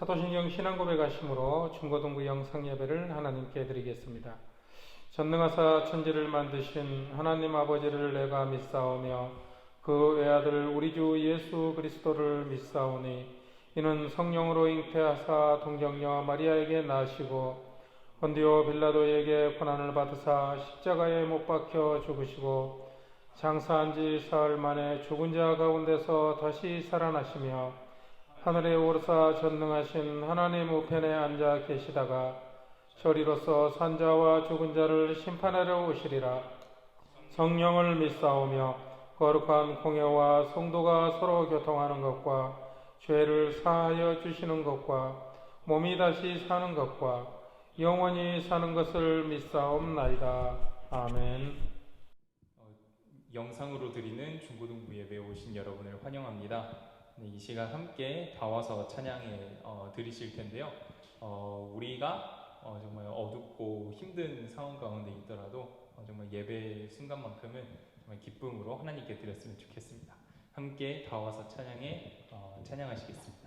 사도신경 신앙고백하심으로 중고등부 영상예배를 하나님께 드리겠습니다. 전능하사 천지를 만드신 하나님 아버지를 내가 믿사오며 그 외아들 우리 주 예수 그리스도를 믿사오니 이는 성령으로 잉태하사 동정녀 마리아에게 나시고 본디오 빌라도에게 고난을 받으사 십자가에 못 박혀 죽으시고 장사한 지 사흘 만에 죽은 자 가운데서 다시 살아나시며 하늘에 오르사 전능하신 하나님 우편에 앉아 계시다가 저리로서 산자와 죽은 자를 심판하러 오시리라. 성령을 믿사오며 거룩한 공회와 성도가 서로 교통하는 것과 죄를 사하여 주시는 것과 몸이 다시 사는 것과 영원히 사는 것을 믿사옵나이다. 아멘. 영상으로 드리는 중고등부 예배에 오신 여러분을 환영합니다. 이 시간 함께 다 와서 찬양에 드리실 텐데요. 우리가 정말 어둡고 힘든 상황 가운데 있더라도 정말 예배 순간만큼은 정말 기쁨으로 하나님께 드렸으면 좋겠습니다. 함께 다 와서 찬양에 찬양하시겠습니다.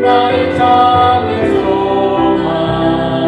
나의 참의 소망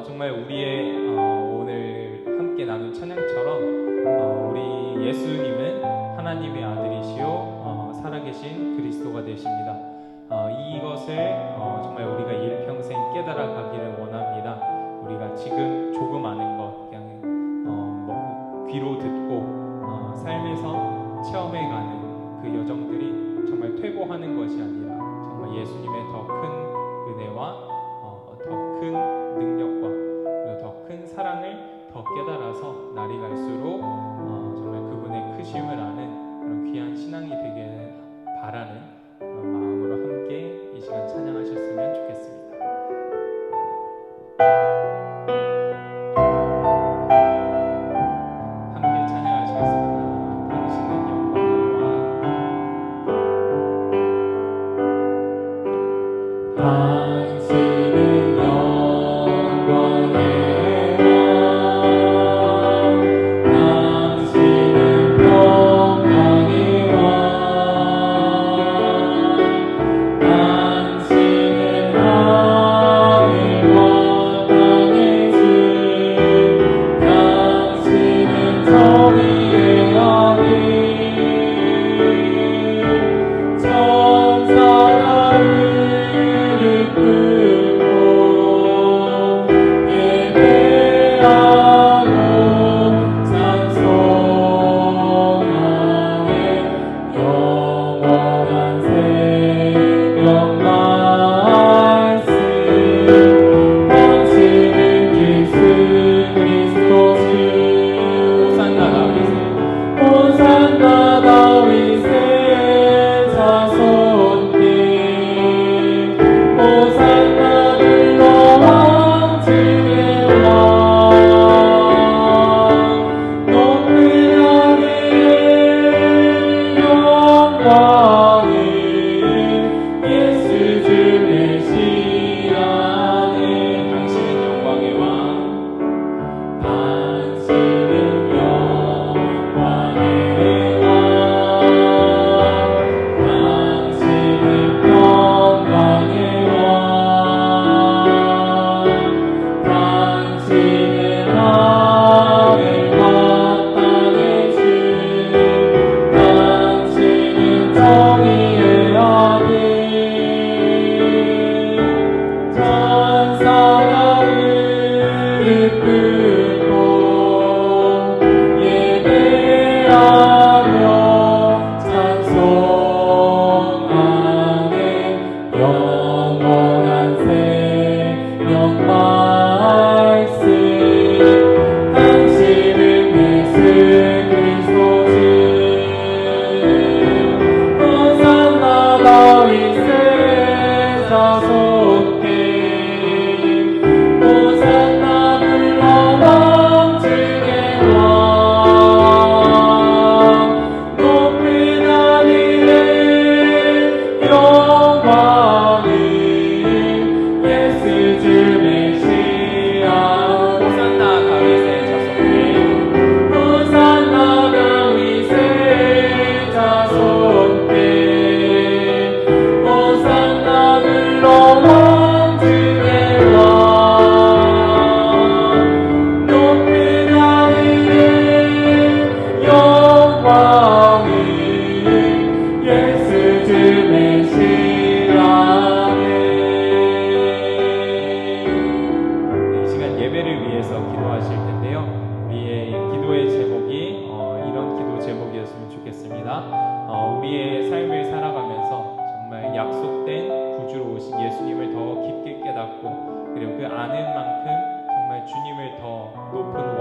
정말 우리의 오늘 함께 나눈 찬양처럼 우리 예수님은 하나님의 아들이시요 살아계신 그리스도가 되십니다. 이것을 정말 우리가 일평생 깨달아 가기를 원합니다. 우리가 지금 조금 아는 것 그냥 귀로 듣고 삶에서 체험해가는 그 여정들이 정말 퇴보하는 것이 아니라 정말 예수님의 더 큰 은혜와 더 큰 능력과 그리고 더 큰 사랑을 더 깨달아서 날이 갈수록 정말 그분의 크심을 아는 그런 귀한 신앙이 되길 바라는 그런 마음으로 함께 이 시간 찬양하셨으면 좋겠습니다. 함께 찬양하시겠습니다. 당신은 영광의 왕 당신은 영광의 왕 당신은 평강의 왕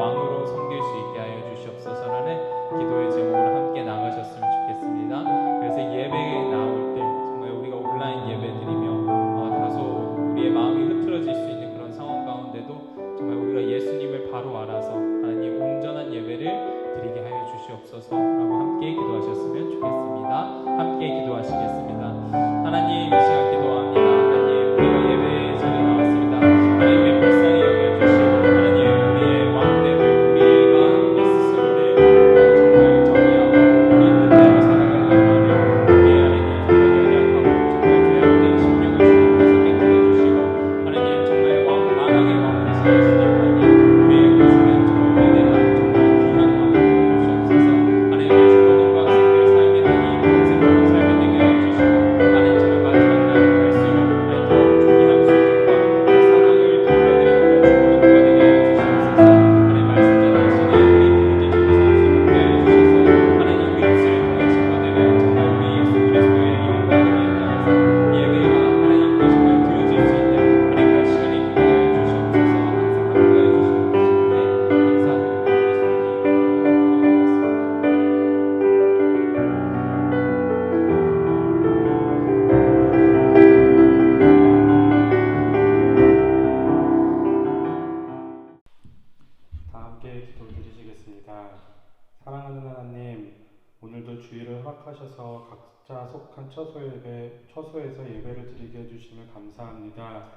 왕으로 섬길 수 있게 하여 주시옵소서라는 기도의 제목으로 함께 나가셨으면 좋겠습니다. 그래서 예배에 나올 때 정말 우리가 온라인 예배 드리며 다소 우리의 마음이 흐트러질 수 있는 그런 상황 가운데도 정말 우리가 예수님을 바로 알아서 하나님 온전한 예배를 드리게 하여 주시옵소서라고 함께 기도하셨으면 좋겠습니다. 함께 기도하시겠습니다. 하나님, 이 시간 기도합니다. 하나님, 우리가 예배 자리에 나왔습니다. 하나님, 우리 불쌍히 여겨주시고 하나님, 우리의 마음대로 우리가 우리 스스로를 정말 정의하고 우리 뜻대로 살아가려고 하며 우리 안에 연약하고 정말 죄악된 심령을 주님께서 깨끗해 주시고 하나님, 정말 만왕의 왕이신 예수님 하나님, 우리의 가슴에 정말 위대한 정말 귀한 왕이 되어주시옵소서. 하나님, 우리 중고등부 학생들 삶의 하나님 평생으로 삶을 되게 하여 주시고 하나님, 정말 마지막 날이 갈수록 하나님 더욱 존귀한 순종과 사랑을 돌려드리는 중고등부가 되게 하여 주시옵소서. 하나님, 말씀 전하시는 우리 김은지 전도사님을 함께 하여 주셔서 하나님, 그 입술을 통해 증거되는 정말 우리 예수 그리스도의 영광을 위하여서 예배가 하나님께 정말 드려질 수 있는 하나님 그 시간이 되게 하여 주시옵소서. 항상 함께하여 주시는 것인데 감사드리고 예수님 기도드렸습니다. 다 함께 기도드리시겠습니다. 사랑하는 하나님, 오늘도 주의를 허락하셔서 각자 속한 처소에서 예배를 드리게 해주심을 감사합니다.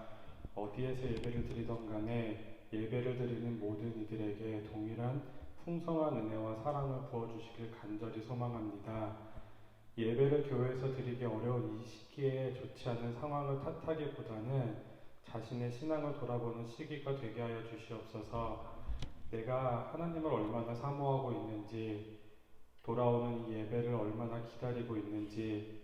어디에서 예배를 드리던 간에 예배를 드리는 모든 이들에게 동일한 풍성한 은혜와 사랑을 부어주시길 간절히 소망합니다. 예배를 교회에서 드리기 어려운 이 시기에 좋지 않은 상황을 탓하기보다는 자신의 신앙을 돌아보는 시기가 되게 하여 주시옵소서. 내가 하나님을 얼마나 사모하고 있는지, 돌아오는 이 예배를 얼마나 기다리고 있는지,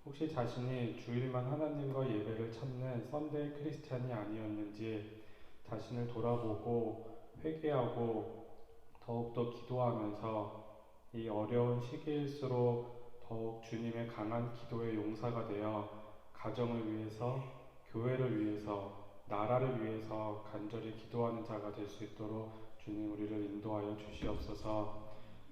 혹시 자신이 주일만 하나님과 예배를 찾는 썬데이 크리스찬이 아니었는지 자신을 돌아보고 회개하고 더욱더 기도하면서 이 어려운 시기일수록 더욱 주님의 강한 기도의 용사가 되어 가정을 위해서, 교회를 위해서, 나라를 위해서 간절히 기도하는 자가 될 수 있도록 주님 우리를 인도하여 주시옵소서.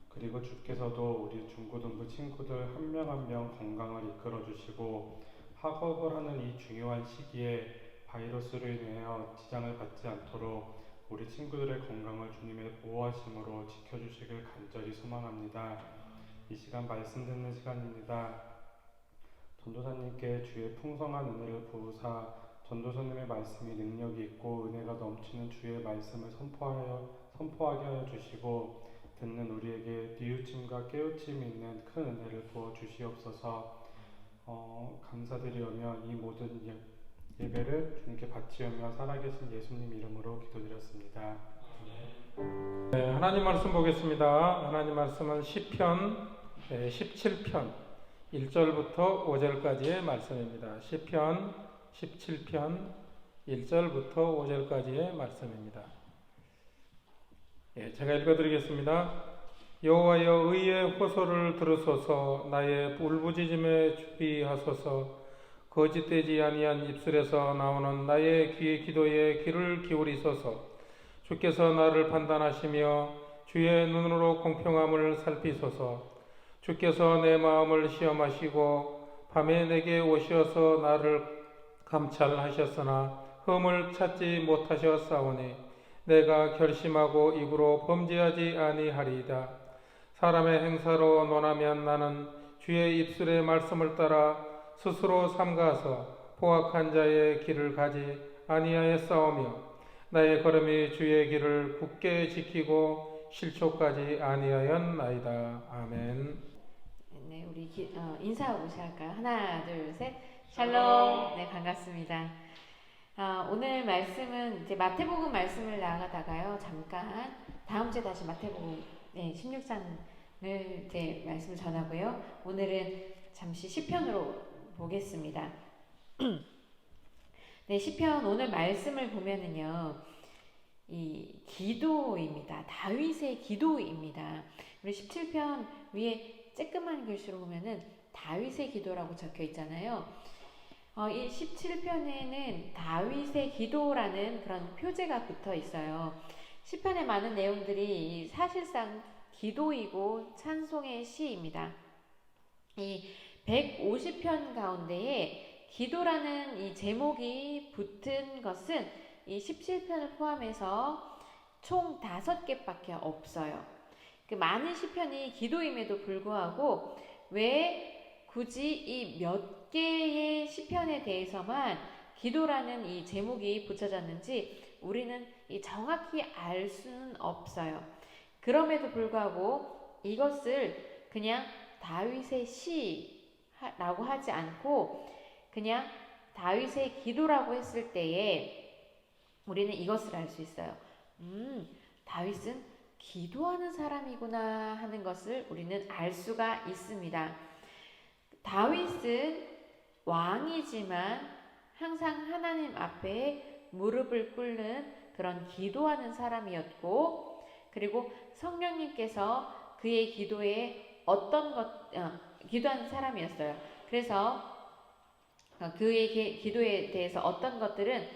그리고 주께서도 우리 중고등부 친구들 한 명 한 명 건강을 이끌어 주시고 학업을 하는 이 중요한 시기에 바이러스로 인하여 지장을 받지 않도록 우리 친구들의 건강을 주님의 보호하심으로 지켜주시길 간절히 소망합니다. 이 시간 말씀 듣는 시간입니다. 전도사님께 주의 풍성한 은혜를 부으사 전도사님의 말씀이 능력이 있고 은혜가 넘치는 주의 말씀을 선포하게 하여 주시고 듣는 우리에게 뉘우침과 깨우침이 있는 큰 은혜를 부어 주시옵소서. 감사드리오며 이 모든 예배를 주님께 바치오며 살아계신 예수님 이름으로 기도드렸습니다. 네, 하나님 말씀 보겠습니다. 하나님 말씀은 시편 17편 1절부터 5절까지의 말씀입니다. 시편 17편 1절부터 5절까지의 말씀입니다. 제가 읽어드리겠습니다. 여호와여, 의의 호소를 들으소서. 나의 울부짖음에 주의하소서. 거짓되지 아니한 입술에서 나오는 나의 귀의 기도에 귀를 기울이소서. 주께서 나를 판단하시며 주의 눈으로 공평함을 살피소서. 주께서 내 마음을 시험하시고 밤에 내게 오셔서 나를 감찰하셨으나 흠을 찾지 못하셨사오니 내가 결심하고 입으로 범죄하지 아니하리이다. 사람의 행사로 논하면 나는 주의 입술의 말씀을 따라 스스로 삼가서 포악한 자의 길을 가지 아니하였사오며 나의 걸음이 주의 길을 굳게 지키고 실족하지 아니하였나이다. 아멘. 네, 우리 인사하고 시작할까요? 하나, 둘, 셋. 샬롬. 네, 반갑습니다. 오늘 말씀은 이제 마태복음 말씀을 나가다가요, 잠깐 다음 주에 다시 마태복음 16장을 이제 말씀을 전하고요. 오늘은 잠시 시편으로 보겠습니다. 네, 시편 오늘 말씀을 보면은요, 이 기도입니다. 다윗의 기도입니다. 우리 17편 위에 쬐끄만 글씨로 보면은 다윗의 기도라고 적혀 있잖아요. 이 17편에는 다윗의 기도라는 그런 표제가 붙어 있어요. 시편의 많은 내용들이 사실상 기도이고 찬송의 시입니다. 이 150편 가운데에 기도라는 이 제목이 붙은 것은 이 17편을 포함해서 총 5개밖에 없어요. 그 많은 시편이 기도임에도 불구하고 왜 굳이 이 몇 개의 시편에 대해서만 기도라는 이 제목이 붙여졌는지 우리는 이 정확히 알 수는 없어요. 그럼에도 불구하고 이것을 그냥 다윗의 시라고 하지 않고 그냥 다윗의 기도라고 했을 때에 우리는 이것을 알 수 있어요. 다윗은 기도하는 사람이구나 하는 것을 우리는 알 수가 있습니다. 다윗은 왕이지만 항상 하나님 앞에 무릎을 꿇는 그런 기도하는 사람이었고, 그리고 성령님께서 그의 기도에 기도하는 사람이었어요. 그래서 그의 기도에 대해서 어떤 것들은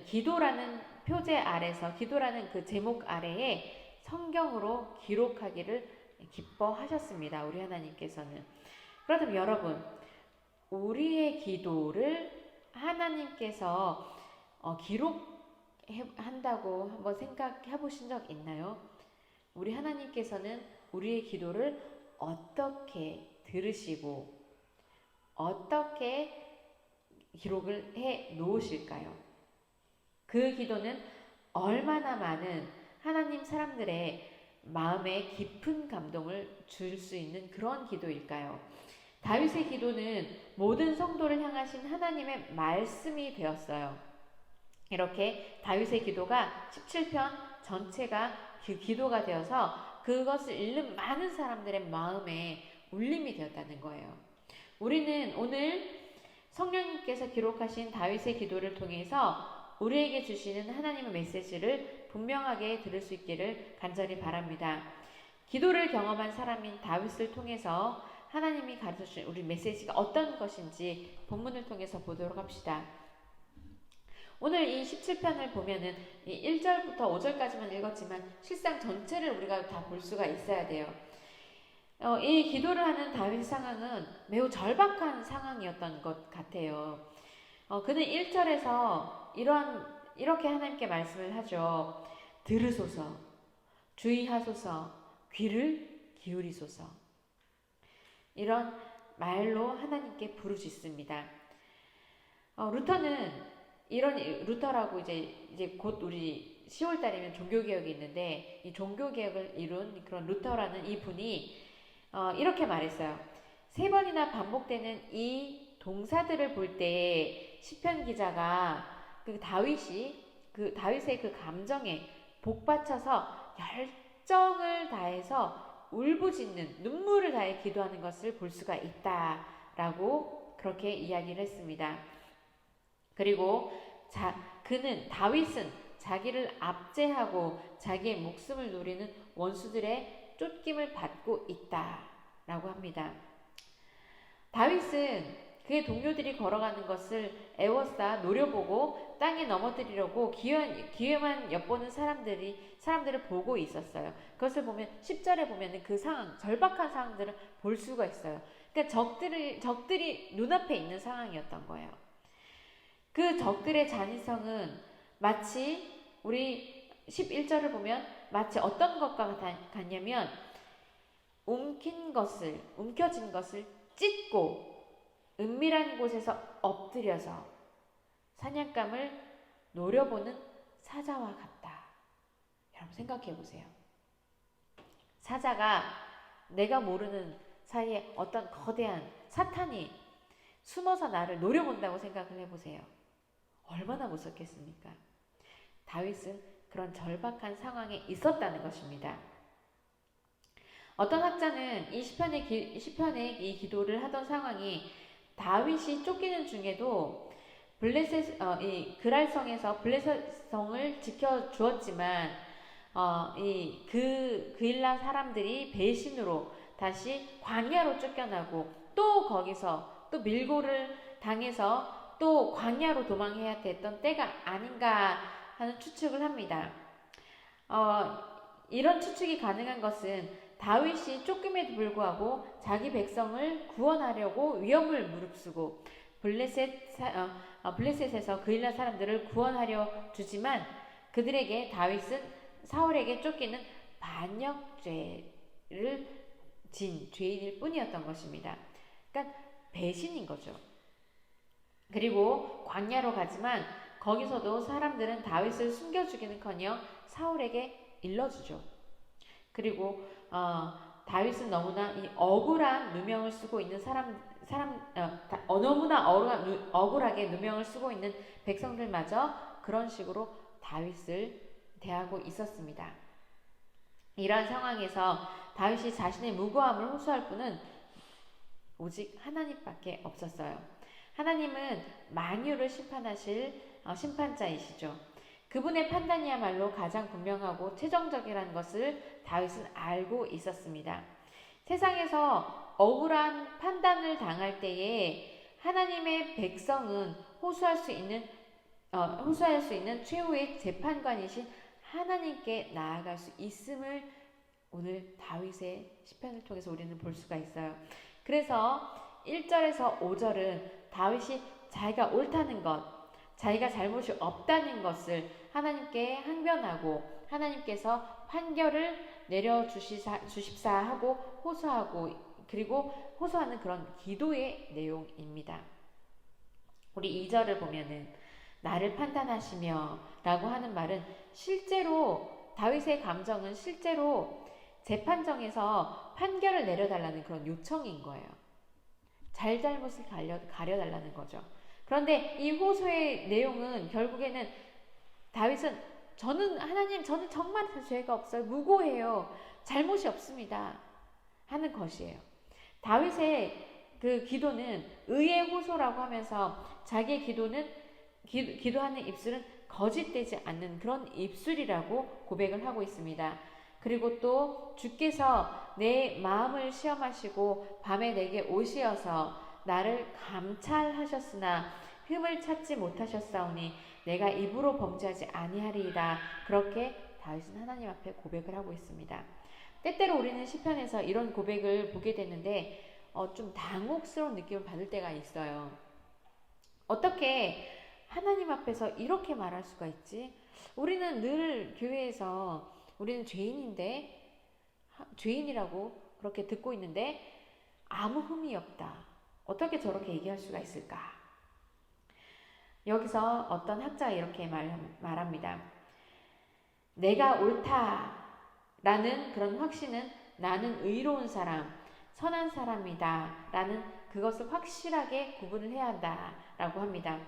기도라는 표제 아래서, 기도라는 그 제목 아래에 성경으로 기록하기를 기뻐하셨습니다. 우리 하나님께서는. 그렇다면 여러분, 우리의 기도를 하나님께서 기록한다고 한번 생각해 보신 적 있나요? 우리 하나님께서는 우리의 기도를 어떻게 들으시고 어떻게 기록을 해 놓으실까요? 그 기도는 얼마나 많은 하나님 사람들의 마음에 깊은 감동을 줄 수 있는 그런 기도일까요? 다윗의 기도는 모든 성도를 향하신 하나님의 말씀이 되었어요. 이렇게 다윗의 기도가 17편 전체가 그 기도가 되어서 그것을 읽는 많은 사람들의 마음에 울림이 되었다는 거예요. 우리는 오늘 성령님께서 기록하신 다윗의 기도를 통해서 우리에게 주시는 하나님의 메시지를 분명하게 들을 수 있기를 간절히 바랍니다. 기도를 경험한 사람인 다윗을 통해서 하나님이 가르쳐주신 우리 메시지가 어떤 것인지 본문을 통해서 보도록 합시다. 오늘 이 17편을 보면은 이 1절부터 5절까지만 읽었지만 실상 전체를 우리가 다 볼 수가 있어야 돼요. 이 기도를 하는 다윗 상황은 매우 절박한 상황이었던 것 같아요. 그는 1절에서 이렇게 하나님께 말씀을 하죠. 들으소서, 주의하소서, 귀를 기울이소서. 이런 말로 하나님께 부르짖습니다. 루터라고 이제 곧 우리 10월 달이면 종교개혁이 있는데 이 종교개혁을 이룬 그런 루터라는 이 분이 이렇게 말했어요. 3번이나 반복되는 이 동사들을 볼 때 시편 기자가 다윗의 그 감정에 복받쳐서 열정을 다해서 울부짖는 눈물을 다해 기도하는 것을 볼 수가 있다라고 그렇게 이야기를 했습니다. 그리고 다윗은 자기를 압제하고 자기의 목숨을 노리는 원수들의 쫓김을 받고 있다라고 합니다. 다윗은 그의 동료들이 걸어가는 것을 애워싸 노려보고 땅에 넘어뜨리려고 기회만 엿보는 사람들을 보고 있었어요. 그것을 보면 10절에 보면 그 상황, 절박한 상황들을 볼 수가 있어요. 그러니까 적들이 눈앞에 있는 상황이었던 거예요. 그 적들의 잔인성은 마치 우리 11절을 보면 마치 어떤 것과 같냐면 움켜진 것을 찢고 은밀한 곳에서 엎드려서 사냥감을 노려보는 사자와 같다. 여러분 생각해 보세요. 사자가 내가 모르는 사이에 어떤 거대한 사탄이 숨어서 나를 노려본다고 생각을 해보세요. 얼마나 무섭겠습니까? 다윗은 그런 절박한 상황에 있었다는 것입니다. 어떤 학자는 이 시편의 이 기도를 하던 상황이 다윗이 쫓기는 중에도 이 그랄성에서 블레셋성을 지켜주었지만 이 그일라 사람들이 배신으로 다시 광야로 쫓겨나고 또 거기서 또 밀고를 당해서 또 광야로 도망해야 됐던 때가 아닌가 하는 추측을 합니다. 이런 추측이 가능한 것은 다윗이 쫓김에도 불구하고 자기 백성을 구원하려고 위험을 무릅쓰고 블레셋에서 그 일날 사람들을 구원하려 주지만 그들에게 다윗은 사울에게 쫓기는 반역죄를 진 죄인일 뿐이었던 것입니다. 그러니까 배신인 거죠. 그리고 광야로 가지만 거기서도 사람들은 다윗을 숨겨주기는커녕 사울에게 일러주죠. 그리고 다윗은 너무나 이 억울한 누명을 쓰고 있는 너무나 억울하게 누명을 쓰고 있는 백성들마저 그런 식으로 다윗을 대하고 있었습니다. 이러한 상황에서 다윗이 자신의 무고함을 호소할 분은 오직 하나님밖에 없었어요. 하나님은 만유를 심판하실 심판자이시죠. 그분의 판단이야말로 가장 분명하고 최종적이라는 것을 다윗은 알고 있었습니다. 세상에서 억울한 판단을 당할 때에 하나님의 백성은 호소할 수 있는 최후의 재판관이신 하나님께 나아갈 수 있음을 오늘 다윗의 시편을 통해서 우리는 볼 수가 있어요. 그래서 1절에서 5절은 다윗이 자기가 옳다는 것, 자기가 잘못이 없다는 것을 하나님께 항변하고 하나님께서 판결을 내려주십사 하고 호소하고 그리고 호소하는 그런 기도의 내용입니다. 우리 2절을 보면은 나를 판단하시며 라고 하는 말은 실제로 다윗의 감정은 실제로 재판정에서 판결을 내려달라는 그런 요청인 거예요. 잘잘못을 가려달라는 거죠. 그런데 이 호소의 내용은 결국에는 다윗은 하나님 저는 정말 죄가 없어요. 무고해요. 잘못이 없습니다. 하는 것이에요. 다윗의 그 기도는 의의 호소라고 하면서 자기의 기도하는 입술은 거짓되지 않는 그런 입술이라고 고백을 하고 있습니다. 그리고 또 주께서 내 마음을 시험하시고 밤에 내게 오시어서 나를 감찰하셨으나 흠을 찾지 못하셨사오니 내가 입으로 범죄하지 아니하리이다. 그렇게 다윗은 하나님 앞에 고백을 하고 있습니다. 때때로 우리는 시편에서 이런 고백을 보게 되는데 좀 당혹스러운 느낌을 받을 때가 있어요. 어떻게 하나님 앞에서 이렇게 말할 수가 있지? 우리는 늘 교회에서 우리는 죄인이라고 그렇게 듣고 있는데 아무 흠이 없다. 어떻게 저렇게 얘기할 수가 있을까? 여기서 어떤 학자가 이렇게 말합니다. 내가 옳다라는 그런 확신은 나는 의로운 사람, 선한 사람이다 라는 그것을 확실하게 구분을 해야 한다라고 합니다.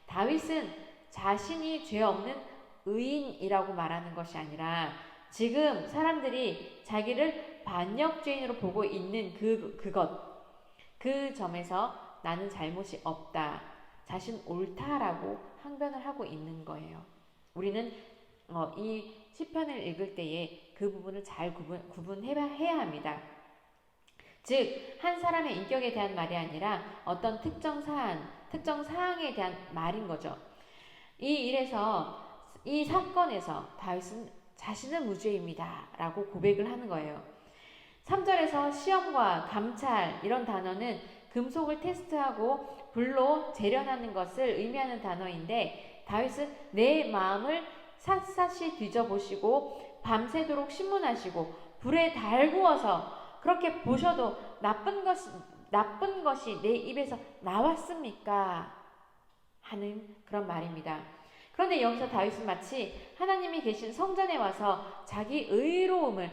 다윗은 자신이 죄 없는 의인이라고 말하는 것이 아니라 지금 사람들이 자기를 반역죄인으로 보고 있는 그 점에서 나는 잘못이 없다, 자신 옳다라고 항변을 하고 있는 거예요. 우리는 이 시편을 읽을 때에 그 부분을 잘 구분해야 합니다. 즉, 한 사람의 인격에 대한 말이 아니라 어떤 특정 사항에 대한 말인 거죠. 이 사건에서 다윗은 자신은 무죄입니다 라고 고백을 하는 거예요. 3절에서 시험과 감찰 이런 단어는 금속을 테스트하고 불로 재련하는 것을 의미하는 단어인데 다윗은 내 마음을 샅샅이 뒤져보시고 밤새도록 신문하시고 불에 달구어서 그렇게 보셔도 나쁜 것이 내 입에서 나왔습니까? 하는 그런 말입니다. 그런데 여기서 다윗은 마치 하나님이 계신 성전에 와서 자기 의로움을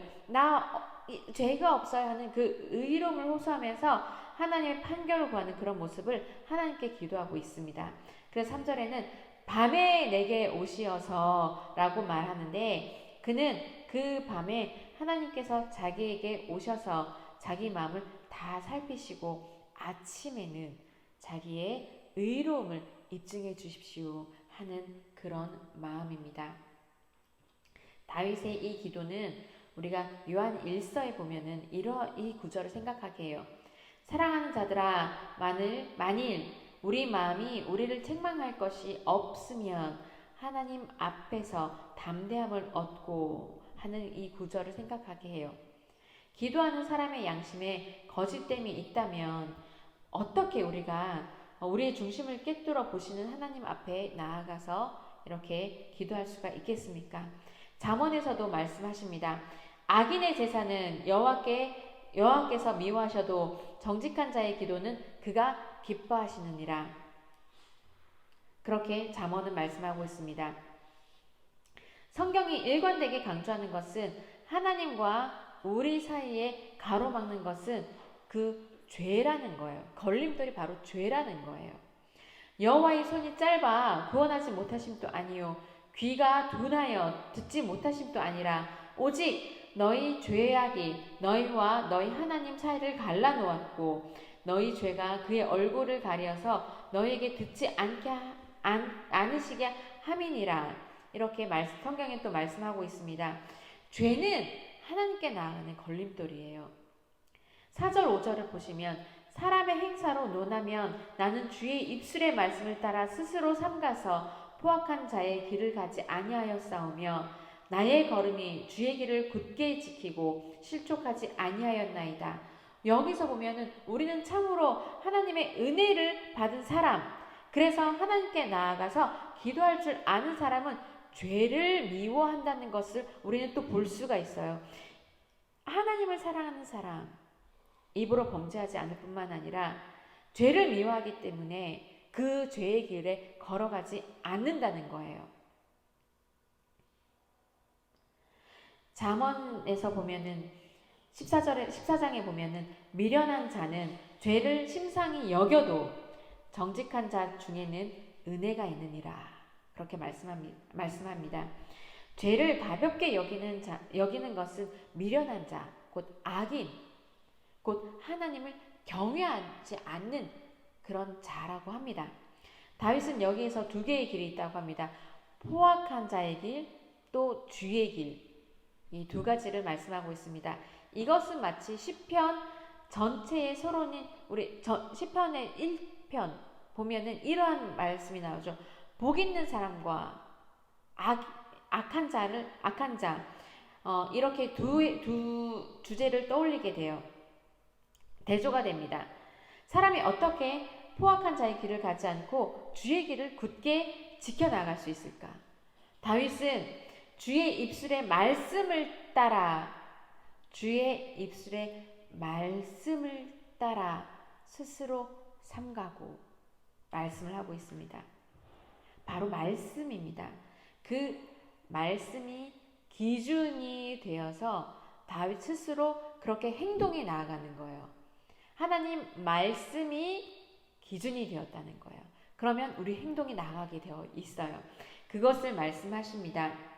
죄가 없어야 하는 그 의로움을 호소하면서 하나님의 판결을 구하는 그런 모습을 하나님께 기도하고 있습니다. 그래서 3절에는 밤에 내게 오시어서 라고 말하는데 그는 그 밤에 하나님께서 자기에게 오셔서 자기 마음을 다 살피시고 아침에는 자기의 의로움을 입증해 주십시오 하는 그런 마음입니다. 다윗의 이 기도는 우리가 요한 1서에 보면은 이 구절을 생각하게 해요. 사랑하는 자들아, 만일 우리 마음이 우리를 책망할 것이 없으면 하나님 앞에서 담대함을 얻고 하는 이 구절을 생각하게 해요. 기도하는 사람의 양심에 거짓됨이 있다면 어떻게 우리가 우리의 중심을 꿰뚫어 보시는 하나님 앞에 나아가서 이렇게 기도할 수가 있겠습니까? 잠언에서도 말씀하십니다. 악인의 제사는 여호와께서 미워하셔도 정직한 자의 기도는 그가 기뻐하시느니라. 그렇게 잠언은 말씀하고 있습니다. 성경이 일관되게 강조하는 것은 하나님과 우리 사이에 가로막는 것은 그 죄라는 거예요. 걸림돌이 바로 죄라는 거예요. 여호와의 손이 짧아 구원하지 못하심도 아니요 귀가 둔하여 듣지 못하심도 아니라 오직 너희 죄악이 너희와 너희 하나님 사이를 갈라놓았고 너희 죄가 그의 얼굴을 가려서 너희에게 듣지 않으시게 함이니라. 이렇게 성경에 또 말씀하고 있습니다. 죄는 하나님께 나아가는 걸림돌이에요. 4절 5절을 보시면 사람의 행사로 논하면 나는 주의 입술의 말씀을 따라 스스로 삼가서 포악한 자의 길을 가지 아니하였사오며 나의 걸음이 주의 길을 굳게 지키고 실족하지 아니하였나이다. 여기서 보면은 우리는 참으로 하나님의 은혜를 받은 사람, 그래서 하나님께 나아가서 기도할 줄 아는 사람은 죄를 미워한다는 것을 우리는 또 볼 수가 있어요. 하나님을 사랑하는 사람, 입으로 범죄하지 않을 뿐만 아니라 죄를 미워하기 때문에 그 죄의 길에 걸어가지 않는다는 거예요. 잠언에서 보면은 14장에 보면은 미련한 자는 죄를 심상히 여겨도 정직한 자 중에는 은혜가 있느니라. 그렇게 말씀합니다. 죄를 가볍게 여기는 것은 미련한 자, 곧 악인, 곧 하나님을 경외하지 않는 그런 자라고 합니다. 다윗은 여기에서 두 개의 길이 있다고 합니다. 포악한 자의 길, 또 주의 길. 이 두 가지를 말씀하고 있습니다. 이것은 마치 시편 전체의 서론인 시편의 1편 보면은 이러한 말씀이 나오죠. 복 있는 사람과 악한 자, 이렇게 두 주제를 떠올리게 돼요. 대조가 됩니다. 사람이 어떻게 포악한 자의 길을 가지 않고 주의 길을 굳게 지켜나갈 수 있을까? 다윗은 주의 입술의 말씀을 따라 스스로 삼가고 말씀을 하고 있습니다. 바로 말씀입니다. 그 말씀이 기준이 되어서 다윗 스스로 그렇게 행동에 나아가는 거예요. 하나님 말씀이 기준이 되었다는 거예요. 그러면 우리 행동이 나아가게 되어 있어요. 그것을 말씀하십니다.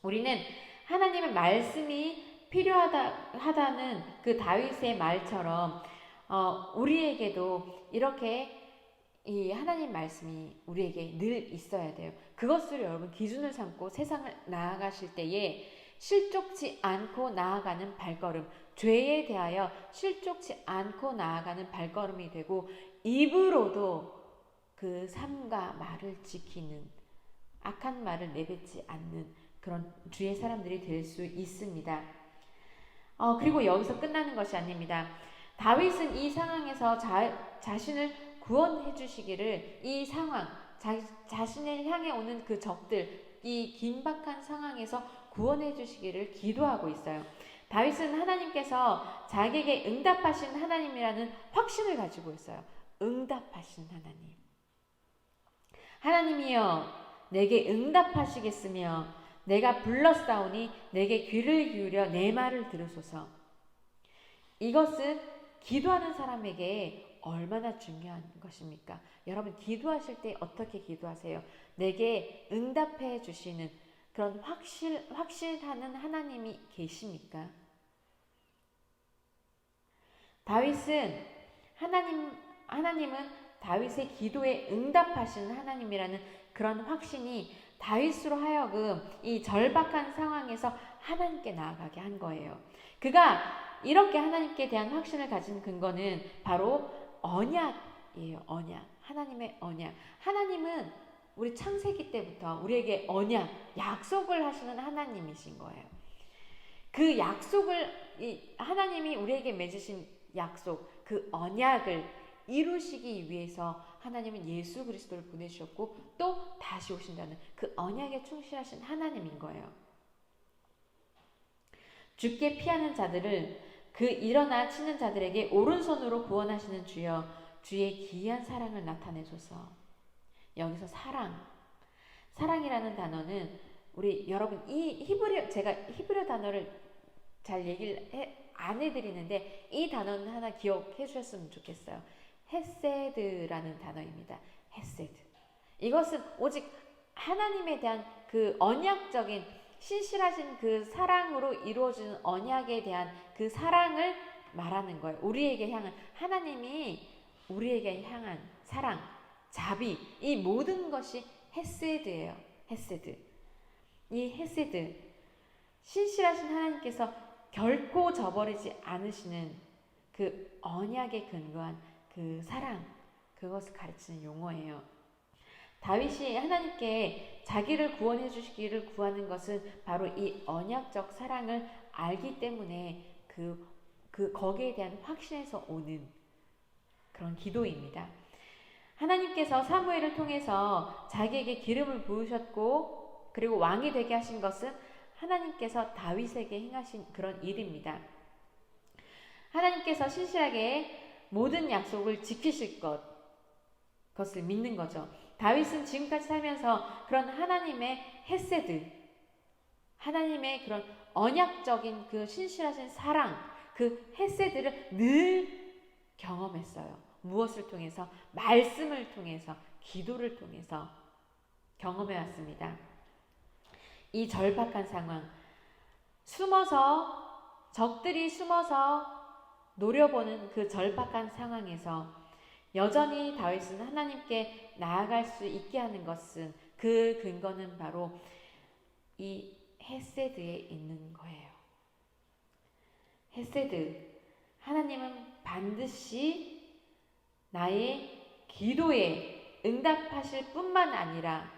우리는 하나님의 말씀이 필요하다는 그 다윗의 말처럼 우리에게도 이렇게 이 하나님 말씀이 우리에게 늘 있어야 돼요. 그것을 여러분 기준을 삼고 세상을 나아가실 때에 실족치 않고 나아가는 발걸음, 죄에 대하여 실족치 않고 나아가는 발걸음이 되고 입으로도 그 삶과 말을 지키는 악한 말을 내뱉지 않는 그런 주의 사람들이 될 수 있습니다. 그리고 여기서 끝나는 것이 아닙니다. 다윗은 이 상황에서 자신을 구원해 주시기를 이 상황, 자신을 향해 오는 그 적들, 이 긴박한 상황에서 구원해 주시기를 기도하고 있어요. 다윗은 하나님께서 자기에게 응답하신 하나님이라는 확신을 가지고 있어요. 응답하신 하나님. 하나님이여 내게 응답하시겠으며 내가 불렀사오니 내게 귀를 기울여 내 말을 들으소서. 이것은 기도하는 사람에게 얼마나 중요한 것입니까? 여러분 기도하실 때 어떻게 기도하세요? 내게 응답해 주시는 그런 확실하는 하나님이 계십니까? 하나님은 다윗의 기도에 응답하시는 하나님이라는 그런 확신이 다윗으로 하여금 이 절박한 상황에서 하나님께 나아가게 한 거예요. 그가 이렇게 하나님께 대한 확신을 가진 근거는 바로 언약이에요. 언약. 하나님의 언약. 하나님은 우리 창세기 때부터 우리에게 언약, 약속을 하시는 하나님이신 거예요. 그 약속을 하나님이 우리에게 맺으신 약속, 그 언약을 이루시기 위해서 하나님은 예수 그리스도를 보내주셨고 또 다시 오신다는 그 언약에 충실하신 하나님인 거예요. 죽게 피하는 자들을 그 일어나 치는 자들에게 오른손으로 구원하시는 주여, 주의 기이한 사랑을 나타내소서. 여기서 사랑이라는 단어는 우리 여러분 제가 히브리어 단어를 잘 얘기를 안 해드리는데 이 단어는 하나 기억해 주셨으면 좋겠어요. 헤세드라는 단어입니다. 헤세드. 이것은 오직 하나님에 대한 그 언약적인 신실하신 그 사랑으로 이루어지는 언약에 대한 그 사랑을 말하는 거예요. 우리에게 향한 하나님이 우리에게 향한 사랑, 자비, 이 모든 것이 헤세드예요. 헤세드. 이 헤세드, 신실하신 하나님께서 결코 저버리지 않으시는 그 언약에 근거한 그 사랑, 그것을 가르치는 용어예요. 다윗이 하나님께 자기를 구원해 주시기를 구하는 것은 바로 이 언약적 사랑을 알기 때문에 거기에 대한 확신에서 오는 그런 기도입니다. 하나님께서 사무엘을 통해서 자기에게 기름을 부으셨고 그리고 왕이 되게 하신 것은 하나님께서 다윗에게 행하신 그런 일입니다. 하나님께서 신실하게 모든 약속을 지키실 것을 믿는 거죠. 다윗은 지금까지 살면서 그런 하나님의 헤세드, 하나님의 그런 언약적인 그 신실하신 사랑, 그 헤세드를 늘 경험했어요. 무엇을 통해서? 말씀을 통해서, 기도를 통해서 경험해 왔습니다. 이 절박한 상황, 적들이 숨어서 노려보는 그 절박한 상황에서 여전히 다윗은 하나님께 나아갈 수 있게 하는 것은 그 근거는 바로 이 헤세드에 있는 거예요. 헤세드, 하나님은 반드시 나의 기도에 응답하실 뿐만 아니라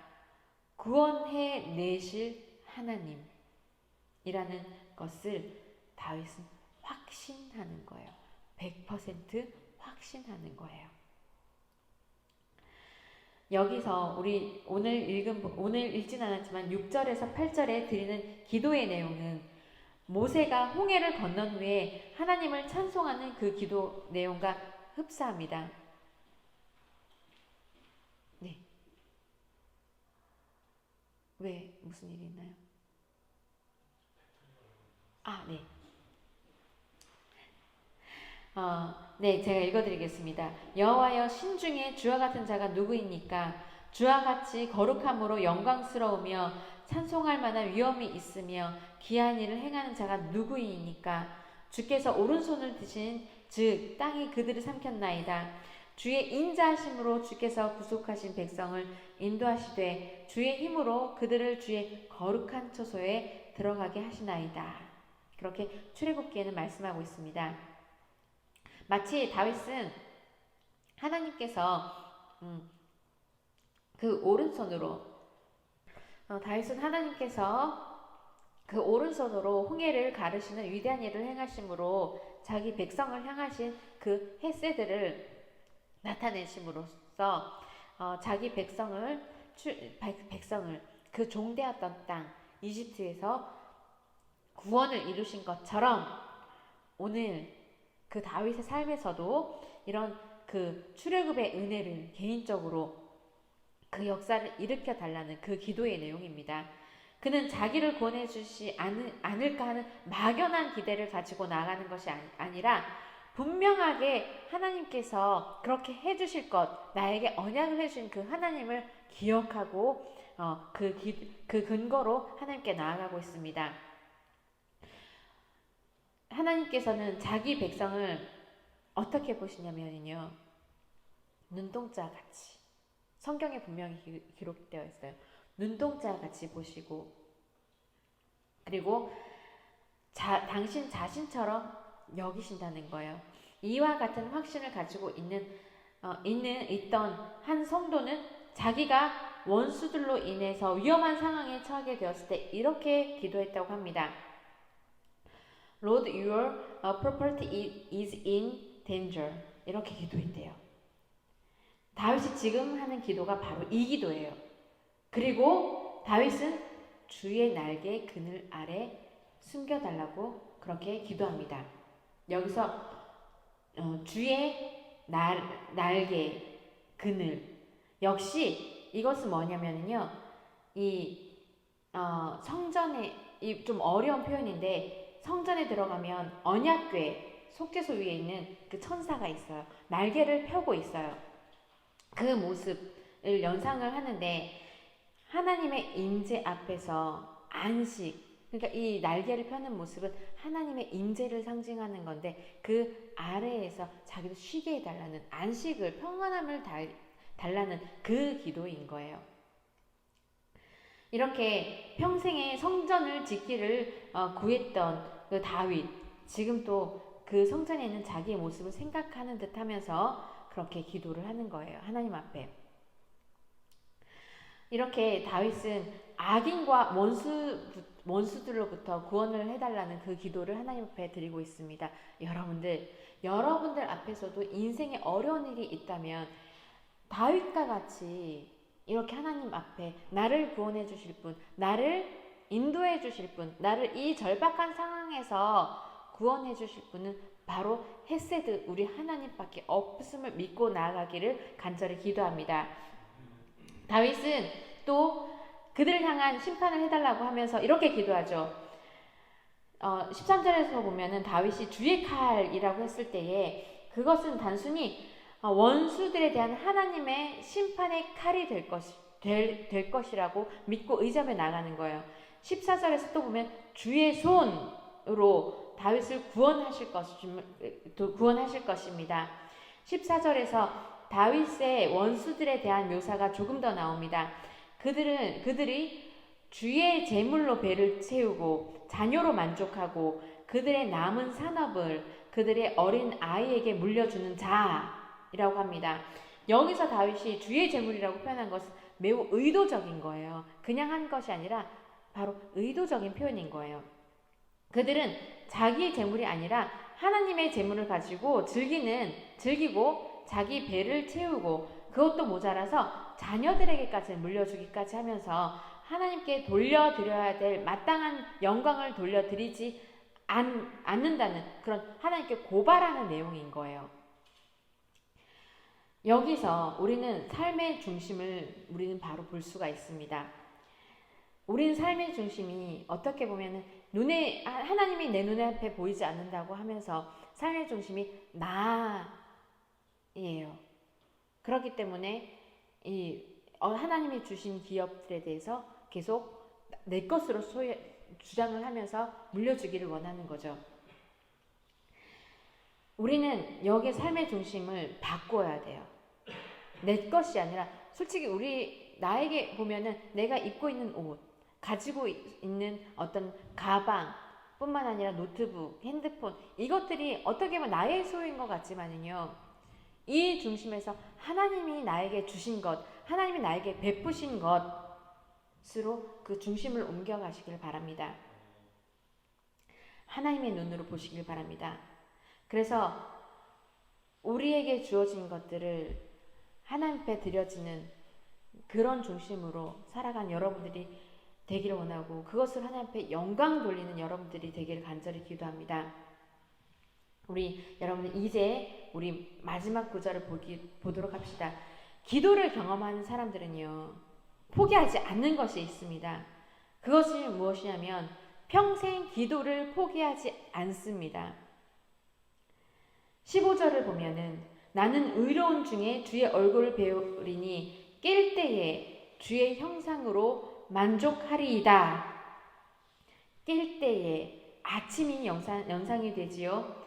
구원해 내실 하나님이라는 것을 다윗은 확신하는 거예요. 100% 확신하는 거예요. 여기서 우리 오늘 읽진 않았지만 6절에서 8절에 드리는 기도의 내용은 모세가 홍해를 건넌 후에 하나님을 찬송하는 그 기도 내용과 흡사합니다. 네. 왜? 무슨 일이 있나요? 네. 네, 제가 읽어드리겠습니다. 여호와여, 신중에 주와 같은 자가 누구입니까? 주와 같이 거룩함으로 영광스러우며 찬송할 만한 위엄이 있으며 기이한 일을 행하는 자가 누구이니까? 주께서 오른손을 드신 즉 땅이 그들을 삼켰나이다. 주의 인자하심으로 주께서 구속하신 백성을 인도하시되 주의 힘으로 그들을 주의 거룩한 처소에 들어가게 하시나이다. 그렇게 출애굽기에는 말씀하고 있습니다. 마치 다윗은 하나님께서 그 오른손으로 다윗은 하나님께서 그 오른손으로 홍해를 가르시는 위대한 일을 행하심으로 자기 백성을 향하신 그 헤세드를 나타내심으로써 자기 백성을 그 종되었던 땅 이집트에서 구원을 이루신 것처럼 오늘 그 다윗의 삶에서도 이런 그 출애굽의 은혜를 개인적으로 그 역사를 일으켜 달라는 그 기도의 내용입니다. 그는 자기를 구원해 주시지 않을까 하는 막연한 기대를 가지고 나아가는 것이 아니라 분명하게 하나님께서 그렇게 해주실 것, 나에게 언약을 해주신 그 하나님을 기억하고 그 근거로 하나님께 나아가고 있습니다. 하나님께서는 자기 백성을 어떻게 보시냐면요, 눈동자 같이, 성경에 분명히 기록되어 있어요. 눈동자 같이 보시고, 그리고 당신 자신처럼 여기신다는 거예요. 이와 같은 확신을 가지고 있던 한 성도는 자기가 원수들로 인해서 위험한 상황에 처하게 되었을 때 이렇게 기도했다고 합니다. Lord, your property is in danger. 이렇게 기도했대요. 다윗이 지금 하는 기도가 바로 이 기도예요. 그리고 다윗은 주의 날개 그늘 아래 숨겨달라고 그렇게 기도합니다. 여기서 주의 날개 그늘, 역시 이것은 뭐냐면요, 이 성전에, 이 좀 어려운 표현인데, 성전에 들어가면 언약궤 속죄소 위에 있는 그 천사가 있어요. 날개를 펴고 있어요. 그 모습을 연상을 하는데, 하나님의 임재 앞에서 안식, 그러니까 이 날개를 펴는 모습은 하나님의 임재를 상징하는 건데, 그 아래에서 자기도 쉬게 해달라는, 안식을, 평안함을 달라는 그 기도인 거예요. 이렇게 평생에 성전을 짓기를 구했던 그 다윗, 지금 또 그 성전에 있는 자기의 모습을 생각하는 듯 하면서 그렇게 기도를 하는 거예요. 하나님 앞에. 이렇게 다윗은 악인과 원수들로부터 구원을 해달라는 그 기도를 하나님 앞에 드리고 있습니다. 여러분들 앞에서도 인생에 어려운 일이 있다면 다윗과 같이 이렇게 하나님 앞에 나를 구원해 주실 분, 나를 인도해 주실 분, 나를 이 절박한 상황에서 구원해 주실 분은 바로 헤세드, 우리 하나님밖에 없음을 믿고 나아가기를 간절히 기도합니다. 다윗은 또 그들을 향한 심판을 해달라고 하면서 이렇게 기도하죠. 13절에서 보면은 다윗이 주의 칼이라고 했을 때에 그것은 단순히 원수들에 대한 하나님의 심판의 칼이 될 것이라고 믿고 의지하며 나가는 거예요. 14절에서 또 보면 주의 손으로 다윗을 구원하실 것입니다. 14절에서 다윗의 원수들에 대한 묘사가 조금 더 나옵니다. 그들이 주의 제물로 배를 채우고 자녀로 만족하고 그들의 남은 산업을 그들의 어린 아이에게 물려주는 자이라고 합니다. 여기서 다윗이 주의 제물이라고 표현한 것은 매우 의도적인 거예요. 그냥 한 것이 아니라 바로 의도적인 표현인 거예요. 그들은 자기의 제물이 아니라 하나님의 제물을 가지고 즐기고 자기 배를 채우고 그것도 모자라서 자녀들에게까지 물려주기까지 하면서 하나님께 돌려드려야 될 마땅한 영광을 돌려드리지 않는다는 그런 하나님께 고발하는 내용인 거예요. 여기서 우리는 삶의 중심을 우리는 바로 볼 수가 있습니다. 우리는 삶의 중심이 어떻게 보면 하나님이 내 눈에 앞에 보이지 않는다고 하면서 삶의 중심이 나예요. 그렇기 때문에 하나님이 주신 기업들에 대해서 계속 내 것으로 주장을 하면서 물려주기를 원하는 거죠. 우리는 여기에 삶의 중심을 바꿔야 돼요. 내 것이 아니라 솔직히 나에게 보면은 내가 입고 있는 옷, 가지고 있는 어떤 가방 뿐만 아니라 노트북, 핸드폰 이것들이 어떻게 보면 나의 소유인 것 같지만은요, 이 중심에서 하나님이 나에게 주신 것, 하나님이 나에게 베푸신 것으로 그 중심을 옮겨가시길 바랍니다. 하나님의 눈으로 보시길 바랍니다. 그래서 우리에게 주어진 것들을 하나님 앞에 드려지는 그런 중심으로 살아간 여러분들이 되기를 원하고 그것을 하나님 앞에 영광 돌리는 여러분들이 되기를 간절히 기도합니다. 여러분들 이제 우리 마지막 구절을 보도록 합시다. 기도를 경험하는 사람들은요, 포기하지 않는 것이 있습니다. 그것이 무엇이냐면 평생 기도를 포기하지 않습니다. 15절을 보면은 나는 의로운 중에 주의 얼굴을 배우리니 깰 때에 주의 형상으로 만족하리이다. 깰 때에 아침이 연상이 되지요.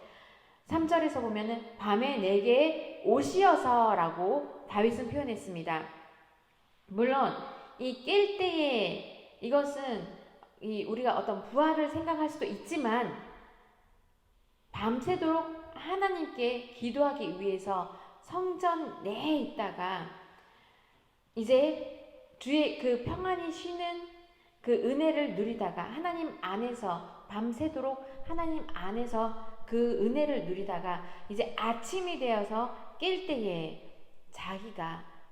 3절에서 보면은 밤에 내게 옷이어서라고 다윗은 표현했습니다. 물론 이 깰 때에 이것은 우리가 어떤 부활을 생각할 수도 있지만 밤새도록 하나님께 기도하기 위해서 성전 내에 있다가 이제 주의 그 평안히 쉬는 그 은혜를 누리다가 하나님 안에서 밤새도록 하나님 안에서 그 은혜를 누리다가 이제 아침이 되어서 깰 때에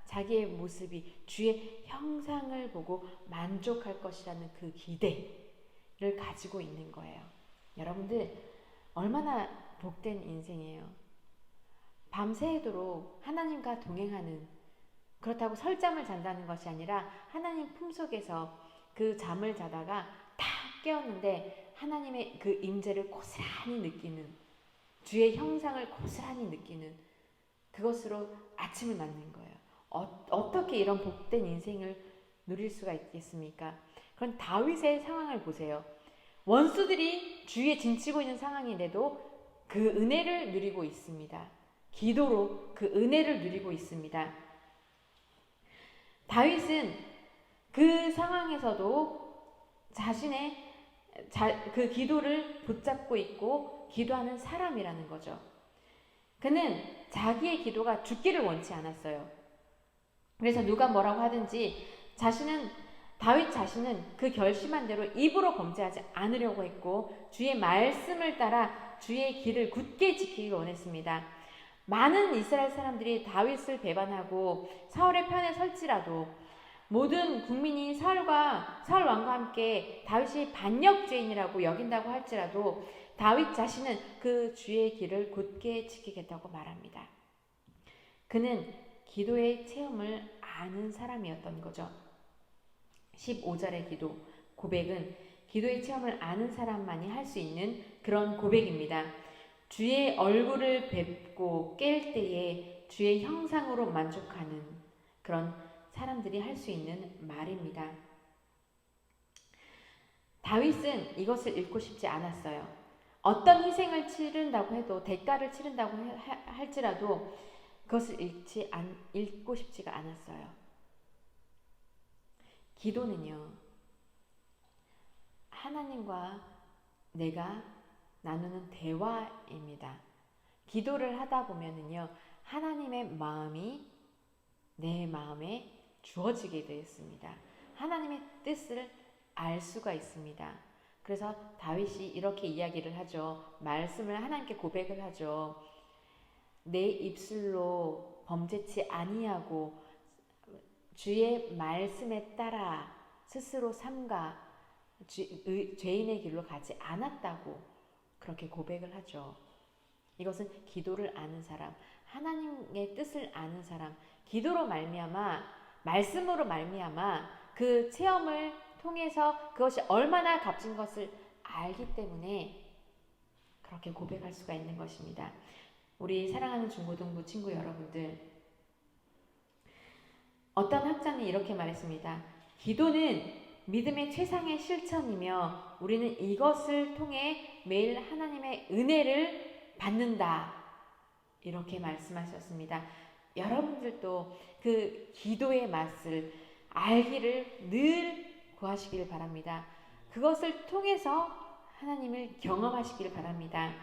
자기의 모습이 주의 형상을 보고 만족할 것이라는 그 기대를 가지고 있는 거예요. 여러분들 얼마나 복된 인생이에요. 밤새도록 하나님과 동행하는, 그렇다고 설잠을 잔다는 것이 아니라 하나님 품속에서 그 잠을 자다가 탁 깨었는데 하나님의 그 임재를 고스란히 느끼는, 주의 형상을 고스란히 느끼는 그것으로 아침을 맞는 거예요. 어떻게 이런 복된 인생을 누릴 수가 있겠습니까? 그런 다윗의 상황을 보세요. 원수들이 주위에 진치고 있는 상황인데도 그 은혜를 누리고 있습니다. 기도로 그 은혜를 누리고 있습니다. 다윗은 그 상황에서도 자신의 그 기도를 붙잡고 있고 기도하는 사람이라는 거죠. 그는 자기의 기도가 죽기를 원치 않았어요. 그래서 누가 뭐라고 하든지 다윗 자신은 그 결심한 대로 입으로 범죄하지 않으려고 했고 주의 말씀을 따라 주의 길을 굳게 지키길 원했습니다. 많은 이스라엘 사람들이 다윗을 배반하고 사울의 편에 설지라도, 모든 국민이 사울 왕과 함께 다윗이 반역죄인이라고 여긴다고 할지라도 다윗 자신은 그 주의 길을 굳게 지키겠다고 말합니다. 그는 기도의 체험을 아는 사람이었던 거죠. 15절의 기도, 고백은 기도의 체험을 아는 사람만이 할 수 있는 그런 고백입니다. 주의 얼굴을 뵙고 깰 때에 주의 형상으로 만족하는 그런 사람들이 할 수 있는 말입니다. 다윗은 이것을 잃고 싶지 않았어요. 어떤 희생을 치른다고 해도, 대가를 치른다고 할지라도 그것을 잃고 싶지가 않았어요. 기도는요, 하나님과 내가 나누는 대화입니다. 기도를 하다 보면은요, 하나님의 마음이 내 마음에 주어지게 되었습니다. 하나님의 뜻을 알 수가 있습니다. 그래서 다윗이 이렇게 이야기를 하죠. 말씀을 하나님께 고백을 하죠. 내 입술로 범죄치 아니하고 주의 말씀에 따라 스스로 삼가 죄인의 길로 가지 않았다고 그렇게 고백을 하죠. 이것은 기도를 아는 사람, 하나님의 뜻을 아는 사람, 기도로 말미암아, 말씀으로 말미암아 그 체험을 통해서 그것이 얼마나 값진 것을 알기 때문에 그렇게 고백할 수가 있는 것입니다. 우리 사랑하는 중고등부 친구 여러분들, 어떤 학자는 이렇게 말했습니다. 기도는 믿음의 최상의 실천이며 우리는 이것을 통해 매일 하나님의 은혜를 받는다. 이렇게 말씀하셨습니다. 여러분들도 그 기도의 맛을 알기를 늘 구하시길 바랍니다. 그것을 통해서 하나님을 경험하시길 바랍니다.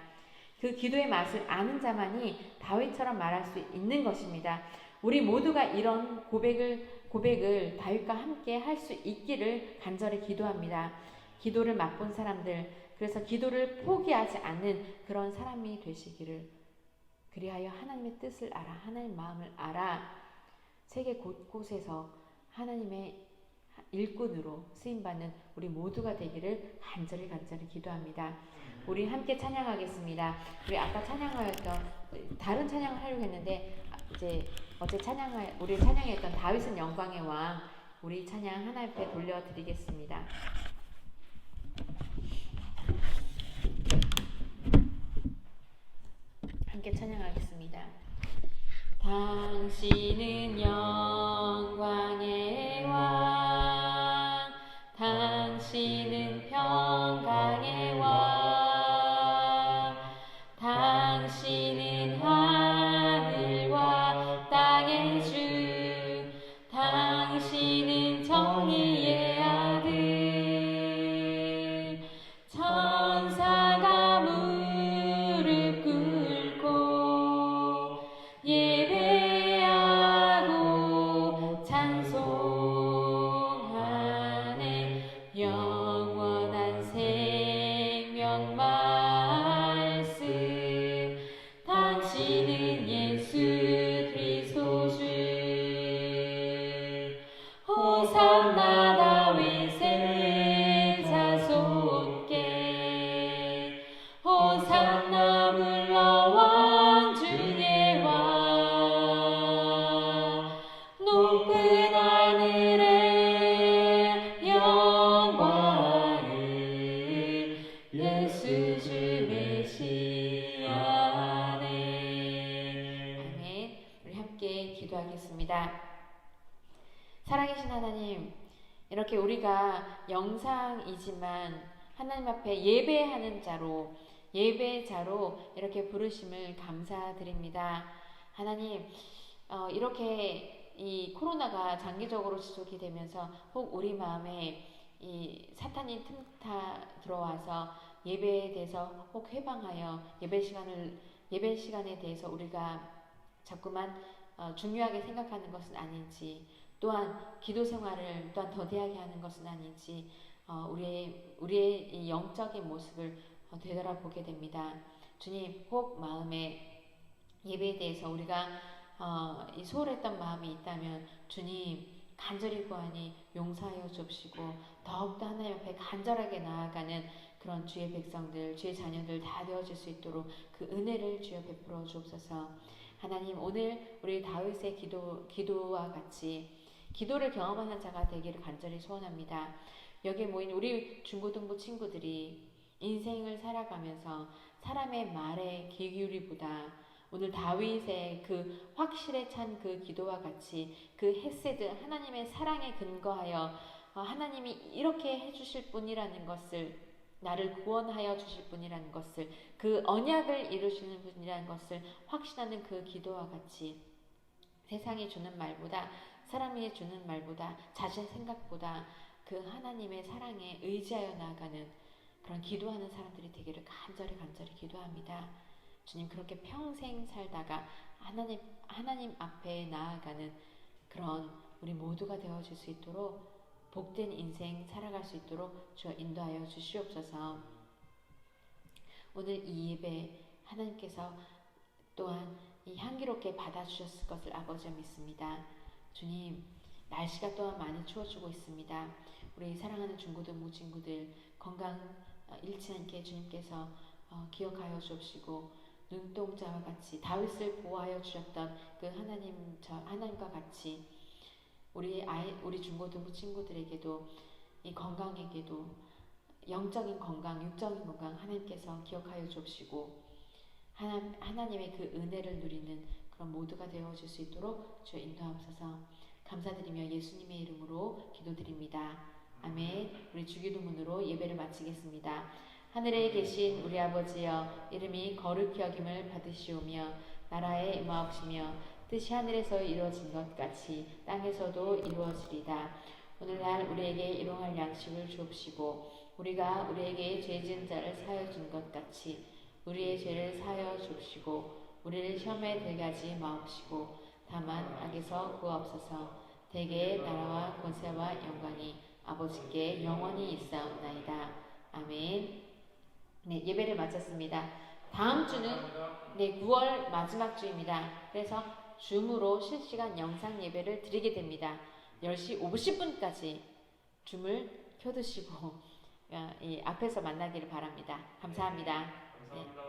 그 기도의 맛을 아는 자만이 다윗처럼 말할 수 있는 것입니다. 우리 모두가 이런 고백을 다윗과 함께 할 수 있기를 간절히 기도합니다. 기도를 맛본 사람들, 그래서 기도를 포기하지 않는 그런 사람이 되시기를, 그리하여 하나님의 뜻을 알아, 하나님의 마음을 알아 세계 곳곳에서 하나님의 일꾼으로 쓰임받는 우리 모두가 되기를 간절히 기도합니다. 우리 함께 찬양하겠습니다. 우리 아까 찬양하였던 다른 찬양을 하려고 했는데 이제 우리 찬양했던 다윗은 영광의 왕, 우리 찬양 하나님 앞에 돌려드리겠습니다. 함께 찬양하겠습니다. 당신은 영광의 왕, 당신은 평강의 왕, 당신은 하늘과 땅의 주, 당신은 정의의 아들. 천사가 무릎 꿇고 예배하고 메시아네. 아멘. 우리 함께 기도하겠습니다. 살아계신 하나님, 이렇게 우리가 영상이지만 하나님 앞에 예배하는 자로, 예배자로 이렇게 부르심을 감사드립니다. 하나님, 이렇게 이 코로나가 장기적으로 지속이 되면서 혹 우리 마음에 이 사탄이 틈타 들어와서 예배에 대해서 혹 회방하여 예배 시간에 대해서 우리가 자꾸만 중요하게 생각하는 것은 아닌지, 또한 기도 생활을 또한 더디하게 하는 것은 아닌지 우리의 이 영적인 모습을 되돌아보게 됩니다. 주님, 혹 마음에 예배에 대해서 우리가 이 소홀했던 마음이 있다면 주님 간절히 구하니 용서하여 주옵시고 더욱더 하나님 앞에 간절하게 나아가는 그런 주의 백성들, 주의 자녀들 다 되어질 수 있도록 그 은혜를 주여 베풀어 주옵소서. 하나님, 오늘 우리 다윗의 기도와 같이 기도를 경험하는 자가 되기를 간절히 소원합니다. 여기에 모인 우리 중고등부 친구들이 인생을 살아가면서 사람의 말에 귀 기울이보다 오늘 다윗의 그 확실에 찬 그 기도와 같이 그 헤세드, 하나님의 사랑에 근거하여 하나님이 이렇게 해주실 분이라는 것을, 나를 구원하여 주실 분이라는 것을, 그 언약을 이루시는 분이라는 것을 확신하는 그 기도와 같이 세상이 주는 말보다, 사람이 주는 말보다, 자신 생각보다 그 하나님의 사랑에 의지하여 나아가는 그런 기도하는 사람들이 되기를 간절히 기도합니다. 주님, 그렇게 평생 살다가 하나님 앞에 나아가는 그런 우리 모두가 되어질 수 있도록, 복된 인생 살아갈 수 있도록 주여 인도하여 주시옵소서. 오늘 이 예배 하나님께서 또한 이 향기롭게 받아주셨을 것을 아버지와 믿습니다. 주님, 날씨가 또한 많이 추워지고 있습니다. 우리 사랑하는 중고등부 친구들 건강 잃지 않게 주님께서 기억하여 주옵시고, 눈동자와 같이 다윗을 보호하여 주셨던 그 하나님과 같이 우리 중고등부 친구들에게도, 이 건강에게도 영적인 건강, 육적인 건강 하나님께서 기억하여 주옵시고 하나님의 그 은혜를 누리는 그런 모두가 되어질 수 있도록 주여 인도하옵소서. 감사드리며 예수님의 이름으로 기도드립니다. 아멘. 우리 주기도문으로 예배를 마치겠습니다. 하늘에 계신 우리 아버지여, 이름이 거룩히 여김을 받으시오며 나라에 임하옵시며 뜻이 하늘에서 이루어진 것 같이 땅에서도 이루어지리다. 오늘날 우리에게 일용할 양식을 주옵시고 우리가 우리에게 죄 지은 자를 사하여 준 것 같이 우리의 죄를 사하여 주옵시고 우리를 시험에 들게 하지 마옵시고 다만 악에서 구하옵소서. 대개의 나라와 권세와 영광이 아버지께 영원히 있사옵나이다. 아멘. 네, 예배를 마쳤습니다. 다음 주는 9월 마지막 주입니다. 그래서 줌으로 실시간 영상 예배를 드리게 됩니다. 10시 50분까지 줌을 켜두시고 이 앞에서 만나기를 바랍니다. 감사합니다. 감사합니다. 네.